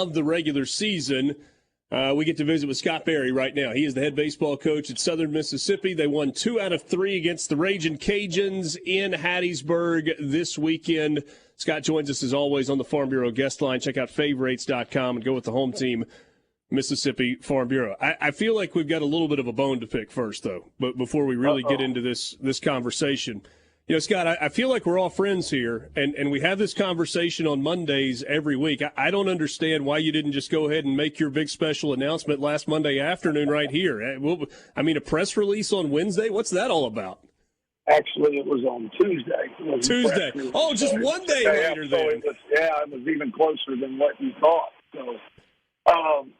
Of the regular season, we get to visit with Scott Berry right now. He is the head baseball coach at Southern Mississippi. They won 2 out of 3 against the Ragin' Cajuns in Hattiesburg this weekend. Scott joins us as always on the Farm Bureau guest line. Check out favorites.com and go with the home team, Mississippi Farm Bureau. I feel like we've got a little bit of a bone to pick first, though, but before we really get into this conversation. You know, Scott, I feel like we're all friends here, and we have this conversation on Mondays every week. I don't understand why you didn't just go ahead and make your big special announcement last Monday afternoon right here. I mean, a press release on Wednesday? What's that all about? Actually, it was on Tuesday. Tuesday. Oh, just one day later then. It was even closer than what you thought. So,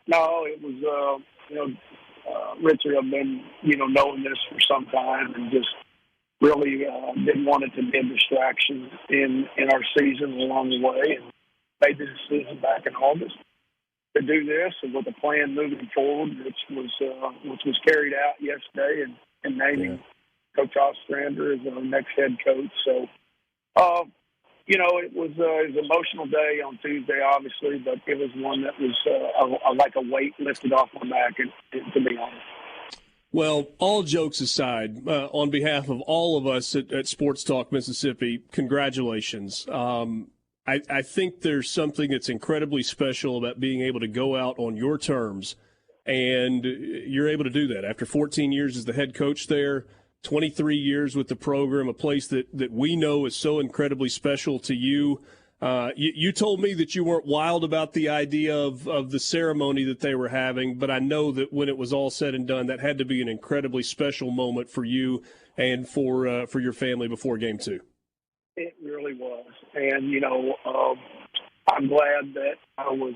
no, it was, Richard, I've been, knowing this for some time and just really didn't want it to be a distraction in our season along the way, and made the decision back in August to do this and with a plan moving forward, which was carried out yesterday and naming Coach Ostrander as our next head coach. So, it was an emotional day on Tuesday, obviously, but it was one that was like a weight lifted off my back, and to be honest. Well, all jokes aside, on behalf of all of us at Sports Talk Mississippi, congratulations. I think there's something that's incredibly special about being able to go out on your terms, and you're able to do that. After 14 years as the head coach there, 23 years with the program, a place that we know is so incredibly special to you. You told me that you weren't wild about the idea of the ceremony that they were having, but I know that when it was all said and done, that had to be an incredibly special moment for you and for your family before Game 2. It really was. And, I'm glad that I was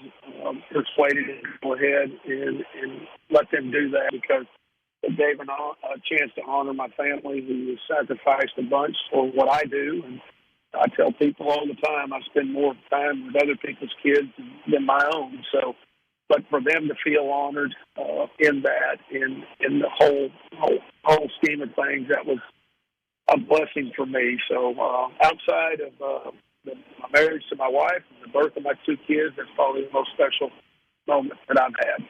persuaded to go ahead and let them do that, because it gave a chance to honor my family, who has sacrificed a bunch for what I do. And I tell people all the time I spend more time with other people's kids than my own. So, but for them to feel honored in that, in the whole scheme of things, that was a blessing for me. So, outside of my marriage to my wife and the birth of my 2 kids, that's probably the most special moment that I've had.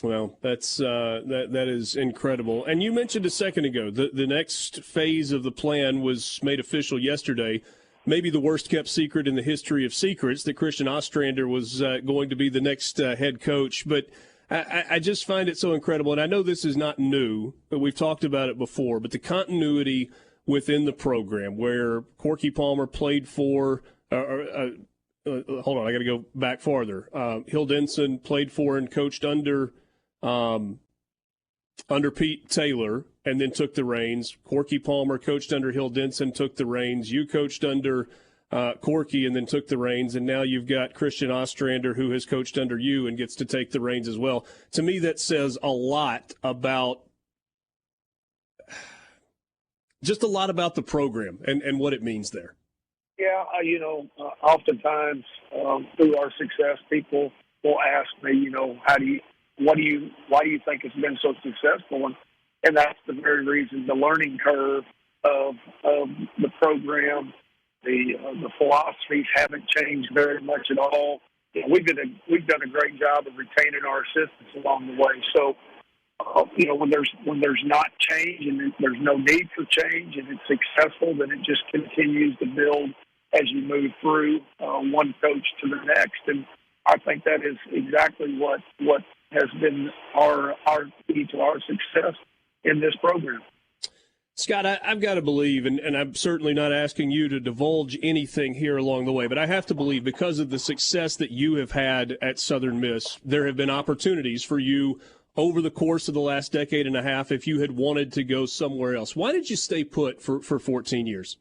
Well, that's that is incredible. And you mentioned a second ago the next phase of the plan was made official yesterday. Maybe the worst-kept secret in the history of secrets, that Christian Ostrander was going to be the next head coach. But I just find it so incredible, and I know this is not new, but we've talked about it before, but the continuity within the program where Corky Palmer played for hold on, I got to go back farther. Hill Denson played for and coached under Pete Taylor, and then took the reins. Corky Palmer coached under Hill Denson, took the reins. You coached under Corky and then took the reins. And now you've got Christian Ostrander, who has coached under you and gets to take the reins as well. To me, that says a lot about the program and what it means there. Yeah, oftentimes through our success, people will ask me, why do you think it's been so successful? And that's the very reason, the learning curve of the program, the philosophies haven't changed very much at all. We've done a great job of retaining our assistants along the way. So, when there's not change and there's no need for change and it's successful, then it just continues to build as you move through one coach to the next. And I think that is exactly what has been our key to our success in this program. Scott, I've got to believe, and I'm certainly not asking you to divulge anything here along the way, but I have to believe because of the success that you have had at Southern Miss, there have been opportunities for you over the course of the last decade and a half if you had wanted to go somewhere else. Why did you stay put for 14 years?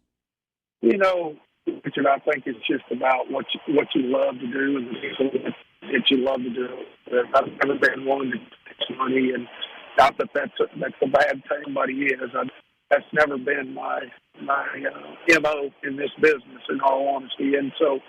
Richard, I think it's just about what you love to do and the people that you love to do. I've never been one to take money, and not that that's a bad thing, but he is. That's never been my MO in this business, in all honesty. And so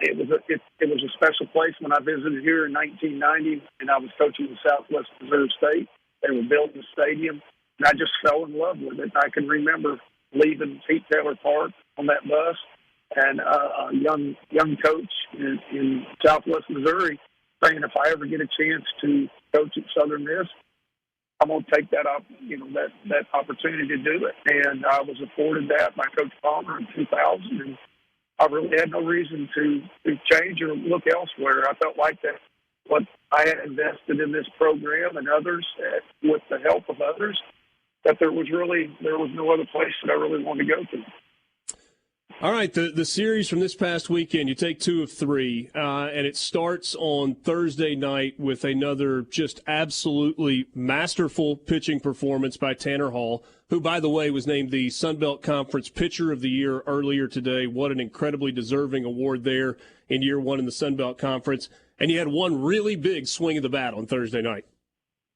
it was a special place when I visited here in 1990, and I was coaching in Southwest Missouri State. They were building a stadium, and I just fell in love with it. I can remember leaving Pete Taylor Park on that bus, and a young coach in Southwest Missouri saying if I ever get a chance to coach at Southern Miss, I'm going to take that that opportunity to do it. And I was afforded that by Coach Palmer in 2000, and I really had no reason to change or look elsewhere. I felt like that what I had invested in this program and others, with the help of others, that there was no other place that I really wanted to go to. All right, the series from this past weekend, you take 2 of 3, and it starts on Thursday night with another just absolutely masterful pitching performance by Tanner Hall, who, by the way, was named the SunBelt Conference Pitcher of the Year earlier today. What an incredibly deserving award there in year 1 in the SunBelt Conference. And you had one really big swing of the bat on Thursday night.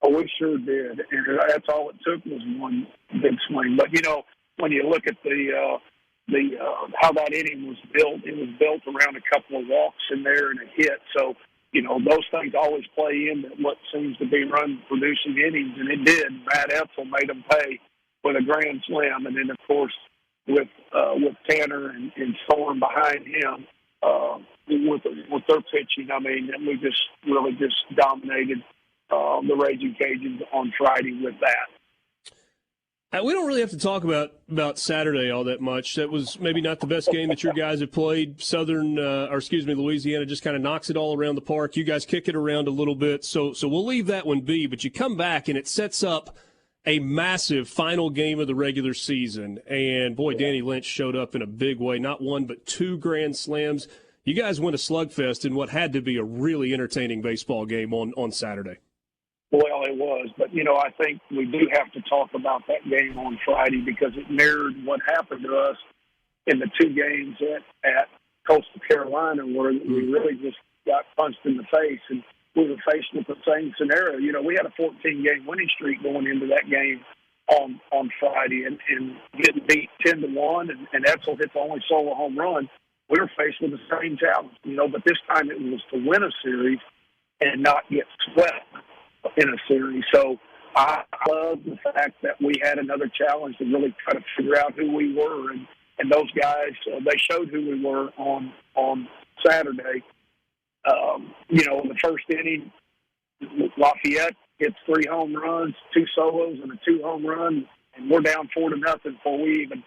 Oh, we sure did, and that's all it took was one big swing. But, when you look at how that inning was built, it was built around a couple of walks in there and a hit. So, those things always play into what seems to be run-producing innings, and it did. Matt Etzel made them pay with a grand slam, and then, of course, with Tanner and Storm behind him, with their pitching, I mean, we just dominated the Raging Cajuns on Friday with that. We don't really have to talk about Saturday all that much. That was maybe not the best game that your guys have played. Louisiana just kind of knocks it all around the park. You guys kick it around a little bit, so we'll leave that one be. But you come back, and it sets up a massive final game of the regular season. And, boy, Danny Lynch showed up in a big way. Not one but 2 grand slams. You guys won a slugfest in what had to be a really entertaining baseball game on Saturday. Well, it was. But, I think we do have to talk about that game on Friday because it mirrored what happened to us in the 2 games at Coastal Carolina where we really just got punched in the face. And we were faced with the same scenario. We had a 14-game winning streak going into that game on Friday and getting beat 10-1, and Etzel hit the only solo home run. We were faced with the same challenge, but this time it was to win a series and not get swept in a series. So I love the fact that we had another challenge to really try to figure out who we were, and those guys, they showed who we were on Saturday. In the first inning, Lafayette hits 3 home runs, 2 solos, and a 2 home run, and we're down 4-0 before we even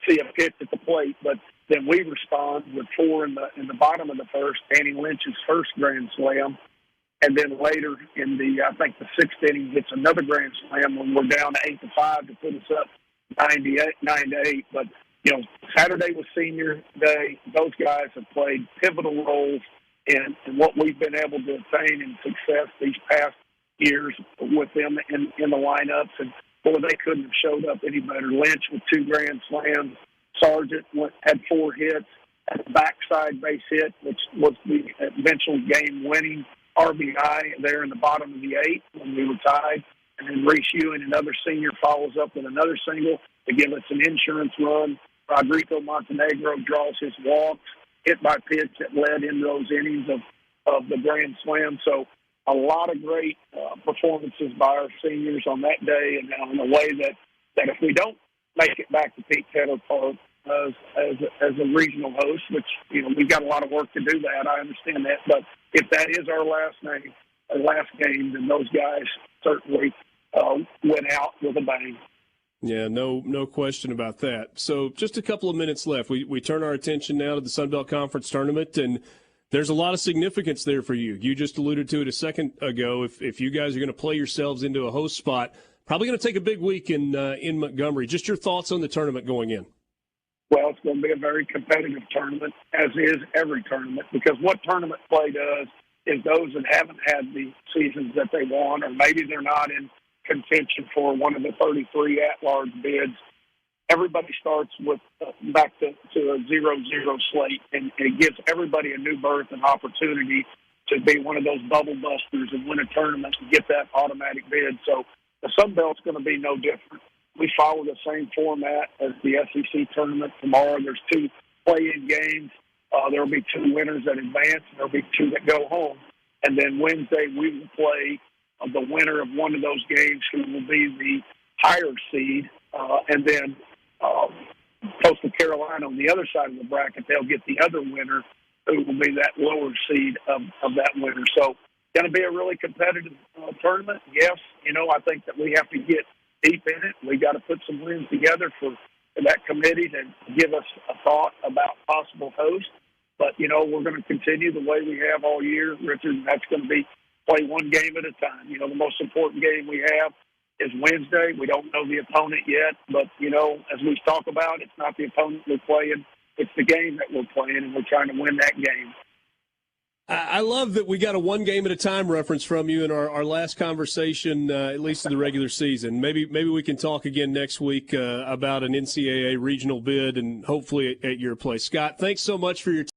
see a pitch at the plate. But then we respond with 4 in the bottom of the first, Danny Lynch's first grand slam. And then later in the 6th inning, hits another grand slam when we're down 8-5 to put us up 9-8. But, Saturday was senior day. Those guys have played pivotal roles in what we've been able to attain in success these past years with them in the lineups. And, boy, they couldn't have showed up any better. Lynch with 2 grand slams. Sargent had 4 hits. Had a backside base hit, which was the eventual game-winning RBI there in the bottom of the 8th when we were tied. And then Reese Ewing, another senior, follows up with another single to give us an insurance run. Rodrigo Montenegro draws his walks, hit by pitch that led into those innings of the grand slam. So a lot of great performances by our seniors on that day, and in a way that if we don't make it back to Pete Taylor Park as a regional host, which, we've got a lot of work to do that, I understand that, but if that is our last game, then those guys certainly went out with a bang. Yeah, no question about that. So just a couple of minutes left. We turn our attention now to the SunBelt Conference Tournament, and there's a lot of significance there for you. You just alluded to it a second ago. If you guys are going to play yourselves into a host spot, probably going to take a big week in Montgomery. Just your thoughts on the tournament going in. Well, it's going to be a very competitive tournament, as is every tournament, because what tournament play does is those that haven't had the seasons that they want, or maybe they're not in contention for one of the 33 at-large bids, everybody starts with back to a 0-0 slate, and it gives everybody a new berth and opportunity to be one of those bubble busters and win a tournament and get that automatic bid. So the Sun Belt's going to be no different. We follow the same format as the SEC tournament. Tomorrow there's 2 play-in games. There will be 2 winners that advance, and there will be 2 that go home. And then Wednesday we will play the winner of one of those games, who will be the higher seed. And then Coastal Carolina on the other side of the bracket, they'll get the other winner, who will be that lower seed of that winner. So going to be a really competitive tournament. Yes, I think that we have to get deep in it. We got to put some wins together for that committee to give us a thought about possible host. But, we're going to continue the way we have all year, Richard, and that's going to be play one game at a time. The most important game we have is Wednesday. We don't know the opponent yet, but, as we talk about, it's not the opponent we're playing. It's the game that we're playing, and we're trying to win that game. I love that we got a one game at a time reference from you in our last conversation, at least in the regular season. Maybe we can talk again next week about an NCAA regional bid and hopefully at your place. Scott, thanks so much for your time.